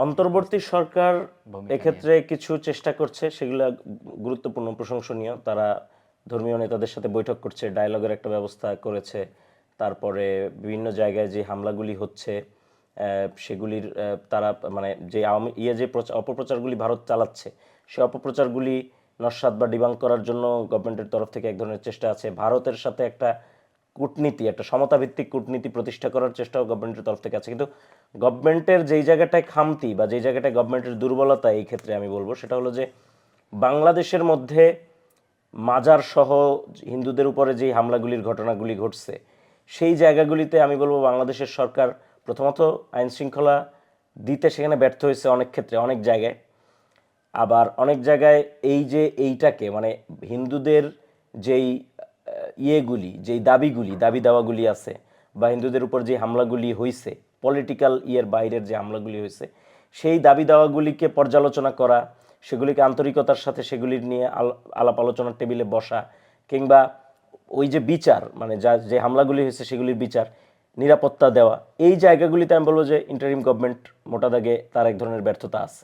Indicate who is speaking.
Speaker 1: অন্তর্বর্তী সরকার
Speaker 2: ভূমিকা নিয়ে?
Speaker 1: এক্ষেত্রে কিছু চেষ্টা করছে, সেগুলো গুরুত্বপূর্ণ, প্রশংসনীয়। তারা ধর্মীয় নেতাদের সাথে বৈঠক করছে, ডায়ালগের একটা ব্যবস্থা করেছে। তারপরে বিভিন্ন জায়গায় যে হামলাগুলি হচ্ছে সেগুলির তারা মানে যে আওয়ামী যে অপপ্রচারগুলি ভারত চালাচ্ছে, সেই অপপ্রচারগুলি নস্যাৎ বা ডিবাঙ্ক করার জন্য গভর্নমেন্টের তরফ থেকে এক ধরনের চেষ্টা আছে। ভারতের সাথে একটা কূটনীতি, একটা সমতাভিত্তিক কূটনীতি প্রতিষ্ঠা করার চেষ্টাও গভর্নমেন্টের তরফ থেকে আছে। কিন্তু গভর্নমেন্টের যেই জায়গাটায় খামতি বা যেই জায়গাটায় গভর্নমেন্টের দুর্বলতা এই ক্ষেত্রে আমি বলবো, সেটা হলো যে বাংলাদেশের মধ্যে মাজার সহ হিন্দুদের উপরে যেই হামলাগুলির ঘটনাগুলি ঘটছে, সেই জায়গাগুলিতে আমি বলবো বাংলাদেশের সরকার প্রথমত আইন শৃঙ্খলা দিতে সেখানে ব্যর্থ হয়েছে অনেক ক্ষেত্রে, অনেক জায়গায়। আবার অনেক জায়গায় এই যে এইটাকে মানে হিন্দুদের যেই যেই দাবি দাওয়াগুলি আছে, বা হিন্দুদের উপর যে হামলাগুলি হয়েছে, পলিটিক্যাল বাইরের যে হামলাগুলি হয়েছে, সেই দাবি দাওয়াগুলিকে পর্যালোচনা করা, সেগুলিকে আন্তরিকতার সাথে সেগুলির নিয়ে আলাপ আলোচনার টেবিলে বসা, কিংবা ওই যে বিচার মানে যে হামলাগুলি হয়েছে সেগুলির বিচার, নিরাপত্তা দেওয়া, এই জায়গাগুলিতে আমি বলবো যে ইন্টারিম গভর্নমেন্ট মোটা দাগে তার এক ধরনের ব্যর্থতা আছে।